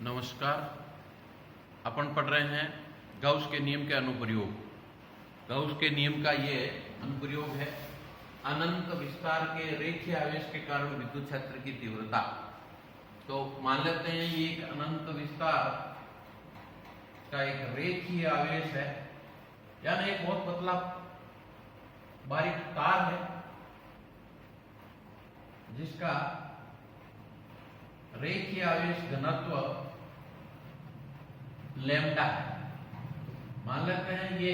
नमस्कार। अपन पढ़ रहे हैं गाउस के नियम के अनुप्रयोग। गाउस के नियम का ये अनुप्रयोग है अनंत विस्तार के रेखीय आवेश के कारण विद्युत क्षेत्र की तीव्रता। तो मान लेते हैं ये एक अनंत विस्तार का एक रेखीय आवेश है, यानी एक बहुत पतला बारीक तार है जिसका रेखीय आवेश घनत्व लैम्डा है। मान लेते हैं ये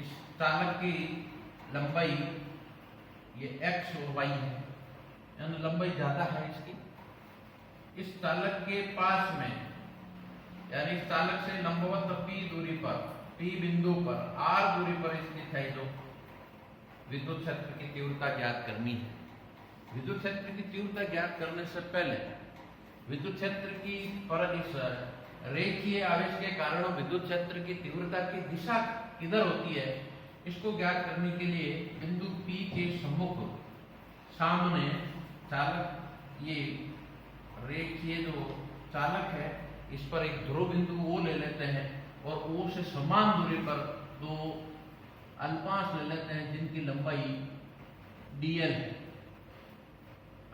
इस चालक की लंबाई ये x और y है, यानी लंबाई ज्यादा है इसकी। इस चालक के पास में यानी इस चालक से लंबवत p दूरी पर, p बिंदु पर r दूरी पर स्थित है जो विद्युत क्षेत्र की तीव्रता ज्ञात करनी है। विद्युत क्षेत्र की तीव्रता ज्ञात करने से पहले विद्युत क्षेत्र की पर इस रेखीय आवेश के कारण विद्युत क्षेत्र की तीव्रता की दिशा किधर होती है इसको ज्ञात करने के लिए बिंदु P के सम्मुख सामने चालक, ये रेखीय जो चालक है इस पर एक ध्रुव बिंदु O ले लेते हैं और O से समान दूरी पर दो अल्पांश ले लेते हैं जिनकी लंबाई dl है।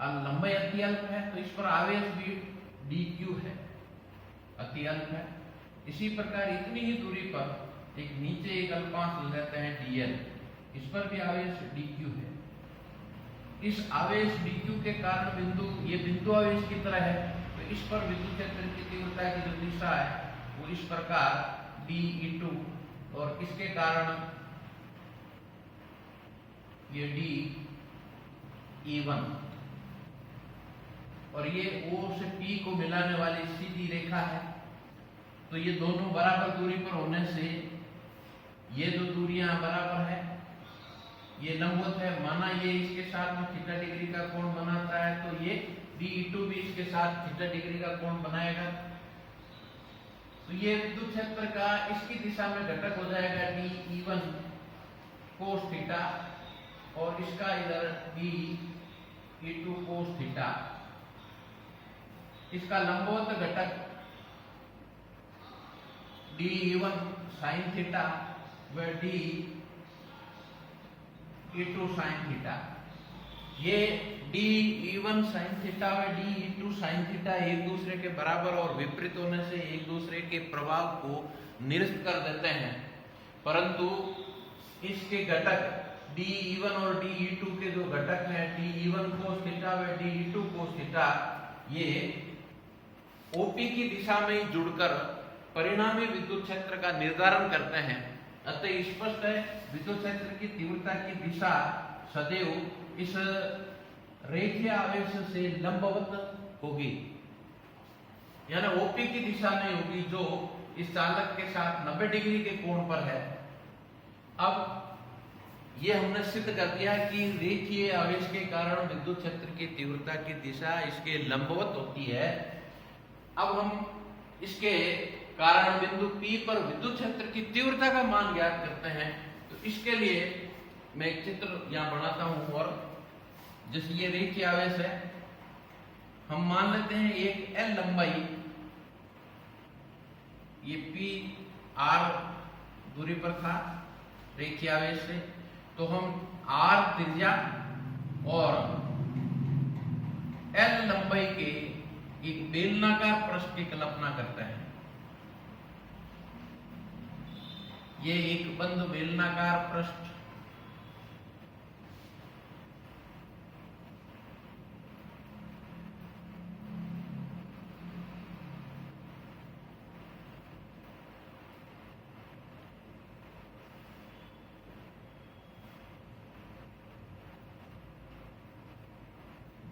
लंबाई अति अल्प है तो इस पर आवेश भी dq है, अति अल्प है। इसी प्रकार इतनी ही दूरी पर एक नीचे एक अल्पांश ले लेते हैं dl, इस पर भी आवेश dq है। इस आवेश dq के कारण बिंदु, ये बिंदु आवेश की तरह है तो इस पर विद्युत क्षेत्र की तीव्रता की जो दिशा है वो इस प्रकार dE2 और इसके कारण ये dE1 और ये O से P को मिलाने वाली सीधी रेखा है। तो ये दोनों बराबर दूरी पर होने से ये दो दूरियां बराबर है, ये लंबवत है। माना ये इसके साथ में थीटा डिग्री का कोण बनाता है तो ये dE2 भी इसके साथ थीटा डिग्री का कोण बनाएगा। तो ये विद्युत क्षेत्र का इसकी दिशा में घटक हो जाएगा dE1 cos थीटा और इसका इधर dE2 cos थीटा। इसका लंबवत घटक dE1 sin थीटा व dE2 sin थीटा। ये dE1 sin थीटा व dE2 sin थीटा एक दूसरे के बराबर और विपरीत होने से एक दूसरे के प्रभाव को निरस्त कर देते हैं, परंतु इसके घटक dE1 और dE2 के जो घटक हैं dE1 cos थीटा व dE2 cos थीटा ये OP की दिशा में जुड़कर परिणामी विद्युत क्षेत्र का निर्धारण करते हैं। अतः स्पष्ट है विद्युत क्षेत्र की तीव्रता की दिशा सदैव इस रेखीय आवेश से लंबवत होगी, यानी OP की दिशा नहीं होगी जो इस चालक के साथ 90 डिग्री के कोण पर है। अब ये हमने सिद्ध कर दिया कि रेखीय आवेश के कारण विद्युत क्षेत्र की तीव्रता की दिशा इसके लंबवत होती है। अब हम इसके कारण बिंदु P पर विद्युत क्षेत्र की तीव्रता का मान ज्ञात करते हैं। तो इसके लिए मैं एक चित्र यहां बनाता हूं और जैसे ये रेखीय आवेश है, हम मान लेते हैं एक L लंबाई, ये P R दूरी पर था रेखीय आवेश से, तो हम R त्रिज्या और L लंबाई के एक बेलनाकार पृष्ठ की कल्पना करते हैं। ये एक बंद बेलनाकार पृष्ठ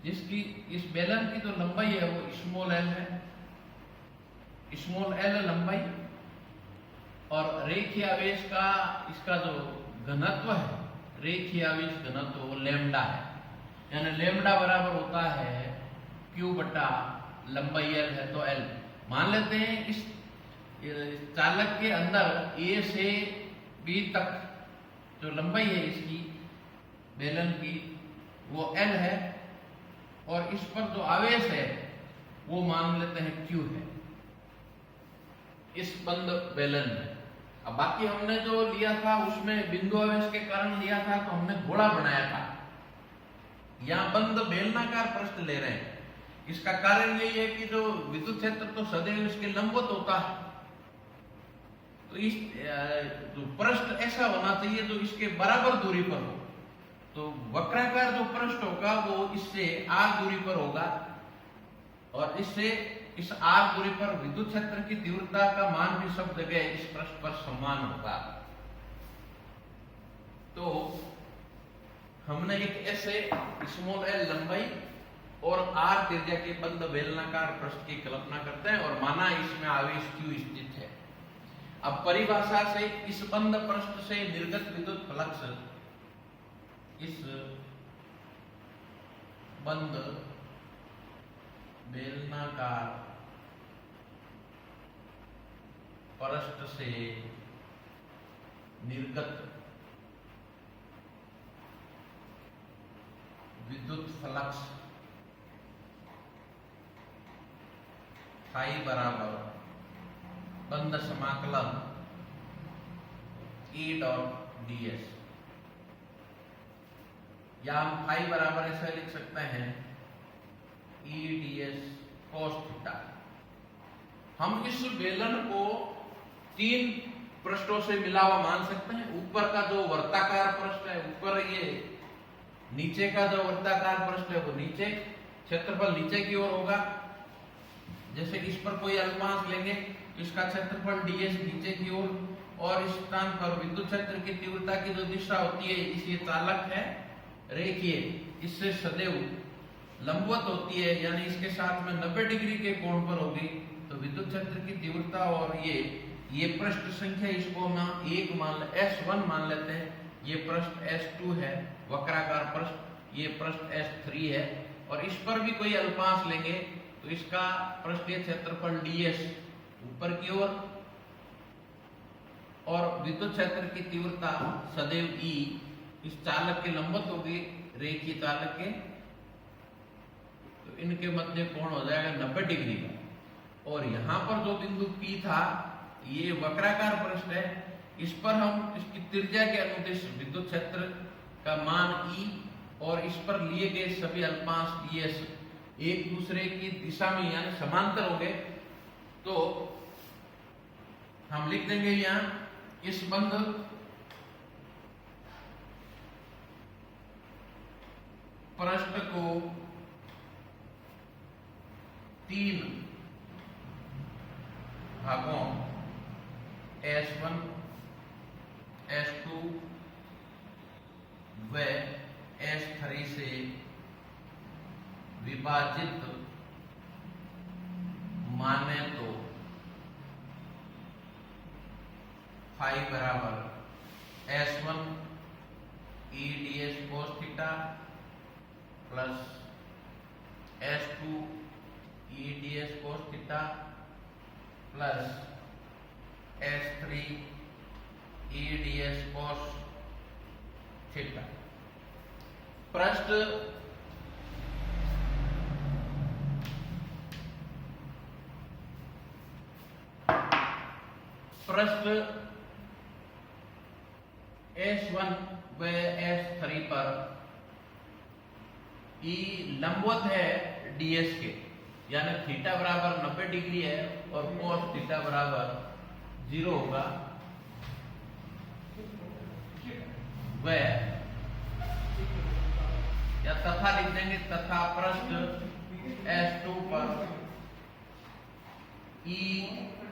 जिसकी इस बेलन की जो लंबाई है वो स्मॉल l है, स्मॉल l लंबाई, और रेखीय आवेश का इसका जो घनत्व है, रेखीय आवेश घनत्व वो लैम्डा है, यानी लैम्डा बराबर होता है Q बटा लंबाई l है तो l। मान लेते हैं इस चालक के अंदर A से B तक जो लंबाई है इसकी बेलन की वो L है और इस पर जो आवेश है वो मान लेते हैं Q है इस बंद बेलन में। अब बाकी हमने जो लिया था उसमें बिंदु आवेश के कारण लिया था तो हमने घोड़ा बनाया था। यहां बंद बेलनाकार पृष्ठ ले रहे हैं। इसका कारण यही है कि जो विद्युत क्षेत्र तो सदैव इसके लंबवत होता है, तो इस जो पृष्ठ ऐसा होना चाहिए जो इसके बराबर दूरी पर हो। तो वक्राकार जो पृष्ठ होगा वो इससे r दूरी पर होगा और इससे इस r दूरी पर विद्युत क्षेत्र की तीव्रता का मान भी सब जगह इस पृष्ठ पर समान होगा। तो हमने एक ऐसे स्मॉल l लंबाई और r त्रिज्या के बंद बेलनाकार पृष्ठ की कल्पना करते हैं और माना इसमें आवेश Q स्थित है। अब परिभाषा से इस बंद पृष्ठ से निर्गत विद्युत फ्लक्स इस बंद बेलनाकार पृष्ठ से निर्गत विद्युत फ्लक्स फाई बराबर बंद समाकलन E डॉट ds, या हम फाई बराबर ऐसा लिख सकते हैं E ds cos थीटा। हम इस बेलन को तीन पृष्ठों से मिला हुआ मान सकते हैं। ऊपर का जो वर्ताकार पृष्ठ है ऊपर, ये नीचे का जो वर्ताकार पृष्ठ है वो नीचे, क्षेत्रफल नीचे की ओर होगा। जैसे इस पर कोई अल्पमांश लेंगे, इसका क्षेत्रफल ds नीचे की ओर, और इस स्थान पर विद्युत क्षेत्र की तीव्रता की जो दिशा होती है, इस ये चालक है रेखीय, इससे सदैव लंबवत होती है, यानी इसके साथ में 90 डिग्री के कोण पर होगी। तो विद्युत क्षेत्र की तीव्रता और ये पृष्ठ संख्या, इसको हम 1 मान S1 मान लेते हैं। ये पृष्ठ S2 है वक्राकार पृष्ठ, ये पृष्ठ S3 है, और इस पर भी कोई अल्पांश लेंगे तो इसका पृष्ठीय क्षेत्रफल ds ऊपर की ओर, और विद्युत क्षेत्र की तीव्रता सदैव E इस चालक के लंबवत होगी, रेखीय चालक के, तो इनके मध्य कोण हो जाएगा 90 डिग्री का। और यहाँ पर जो बिंदु P था, ये वक्राकार पृष्ठ है, इस पर हम इसकी त्रिज्या के अनुदिश विद्युत क्षेत्र का मान E और इस पर लिए गए सभी अल्पांश ds एक दूसरे की दिशा में यानी समांतर होंगे। तो हम लिख देंगे यहाँ इस बंद पृष्ठ को 3 भागों S1, S2 व S3 से विभाजित माने तो फाई बराबर S1 E ds cos theta plus S2 E ds cos theta plus S3 E ds cos theta. पृष्ठ S1 व S3 पर E लंबवत है ds के, यानी थीटा बराबर 90 डिग्री है और cos थीटा बराबर 0 होगा। व या तथा लिख देंगे, तथा पृष्ठ S2 पर E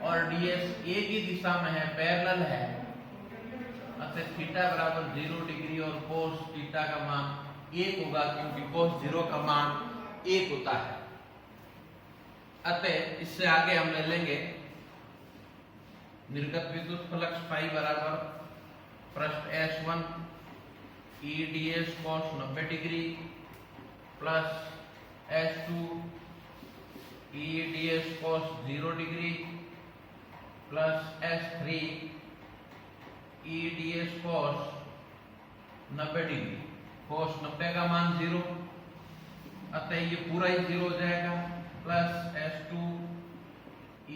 और ds एक ही दिशा में है, पैरेलल है, अतः थीटा बराबर 0 डिग्री और cos थीटा का मान 1 होगा, क्योंकि cos 0 का मान 1 होता है। अतः इससे आगे हम ले लेंगे निर्गत विद्युत फ्लक्स फाई बराबर पृष्ठ S1 E ds cos 90 degree plus S2 E ds cos 0 degree plus S3 E ds cos 90 degree. cos 90 का मान 0, अतः ये पूरा ही जीरो हो जाएगा, प्लस S2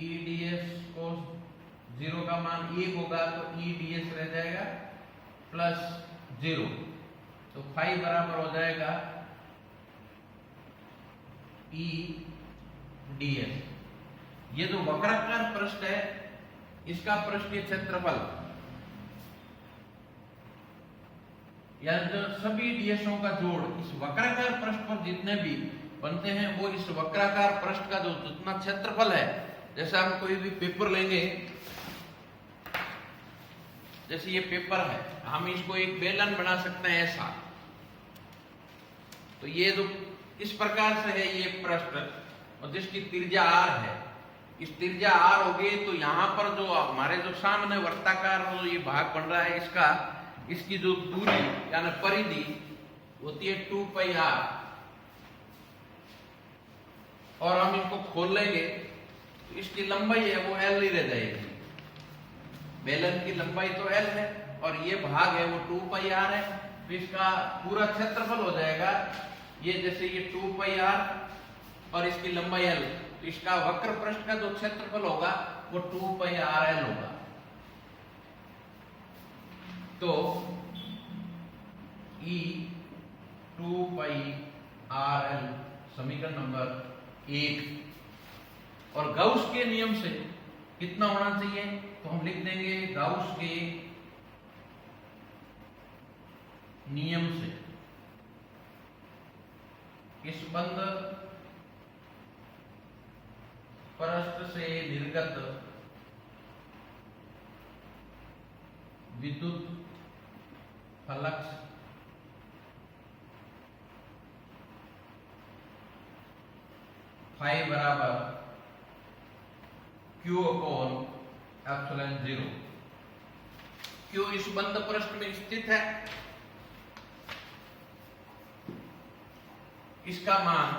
EDS को जीरो का मान 1 होगा तो EDS रह जाएगा प्लस 0, तो फाई बराबर हो जाएगा EDS। ये जो वक्राकार पृष्ठ है इसका पृष्ठीय क्षेत्रफल या जो सभी डीएसओ का जोड़ इस वक्राकार पृष्ठ पर जितने भी बनते हैं वो इस वक्राकार पृष्ठ का जो जितना क्षेत्रफल है, जैसे हम कोई भी पेपर लेंगे, जैसे ये पेपर है, हम इसको एक बेलन बना सकते हैं ऐसा, तो ये जो इस प्रकार से है ये पृष्ठ और जिसकी त्रिज्या r है, इस त्रिज्या r होगी तो यहाँ पर जो हमारे जो सामने वृत्ताकार जो ये भाग बन रहा है इसकी जो दूरी यानी परिधि होती है 2πr, और हम इनको खोल लेंगे तो इसकी लंबाई है वो l ही रह जाएगी। बेलन की लंबाई तो l है और ये भाग है वो 2πr है, तो इसका पूरा क्षेत्रफल हो जाएगा ये, जैसे ये 2πr और इसकी लंबाई l, तो इसका वक्र पृष्ठ का जो क्षेत्रफल होगा वो 2πrl होगा। तो E 2πrl समीकरण नंबर 1। और गाउस के नियम से कितना होना चाहिए, तो हम लिख देंगे गाउस के नियम से इस बंद पृष्ठ से निर्गत विद्युत फ्लक्स फाई बराबर Q अपॉन एप्सिलॉन 0। Q इस बंद पृष्ठ में स्थित है, इसका मान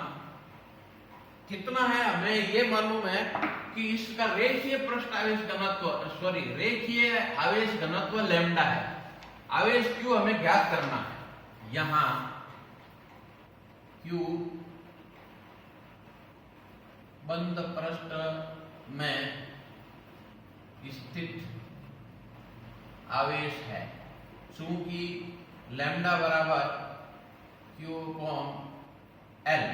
कितना है हमें ये मालूम है कि इसका रेखीय पृष्ठ आवेश घनत्व रेखीय आवेश घनत्व लैम्डा है। आवेश Q हमें ज्ञात करना है। यहां Q बंद पृष्ठ में स्थित आवेश है, चूंकि लैम्डा बराबर Q अपॉन L,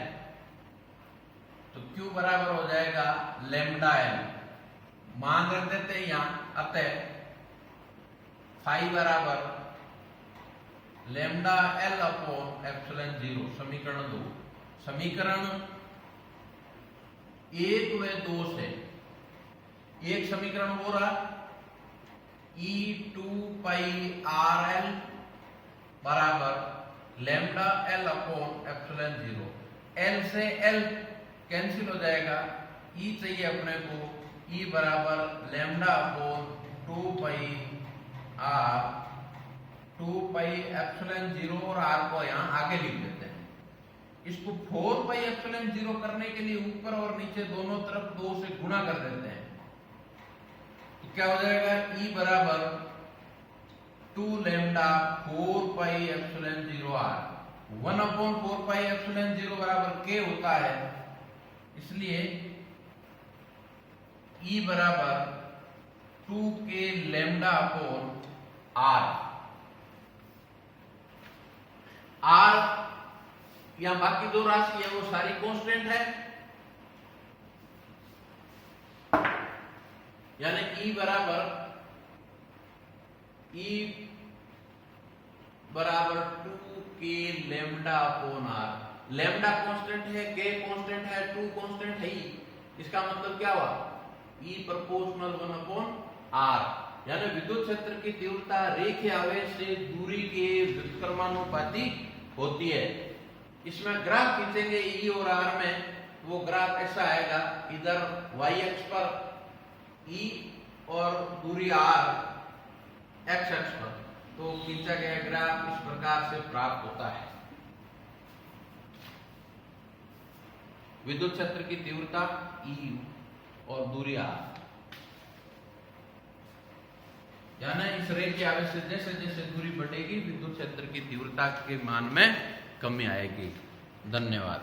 तो Q बराबर हो जाएगा लैम्डा L, मान रख देते हैं यहां। अतः फाई बराबर लैम्डा L अपॉन एप्सिलॉन 0, समीकरण 2। समीकरण 1 व 2 से एक समीकरण हो रहा E 2πrl बराबर lambda L upon epsilon 0। L से L कैंसिल हो जाएगा, E चाहिए अपने को, E बराबर लैम्डा अपॉन 2π एप्सिलॉन 0 और r को यहाँ आगे लिख देते हैं। इसको 4π एप्सिलॉन 0 करने के लिए ऊपर और नीचे दोनों तरफ 2 से गुणा कर देते हैं, तो क्या हो जाएगा E बराबर 2 lambda 4π epsilon 0 r। 1 upon 4π epsilon 0 बराबर k होता है, इसलिए E बराबर 2k lambda upon r। r या बाकी दो राशि है वो सारी कांस्टेंट है, यानी E बराबर 2k lambda upon r। Lambda constant है, k कांस्टेंट है, 2 कांस्टेंट है ही, इसका मतलब क्या हुआ E प्रोपोर्शनल 1 अपॉन r, यानी विद्युत क्षेत्र की तीव्रता रेखीय आवेश से दूरी के व्युत्क्रमानुपाती होती है। इसमें ग्राफ खींचेंगे E और r में, वो ग्राफ ऐसा आएगा, इधर y अक्ष पर E और दूरी r x अक्ष पर, तो खींचा गया ग्राफ इस प्रकार से प्राप्त होता है। विद्युत क्षेत्र की तीव्रता E और दूरी r, यानी इस रेखीय आवेश से जैसे जैसे दूरी बढ़ेगी विद्युत क्षेत्र की तीव्रता के मान में कमी आएगी। धन्यवाद।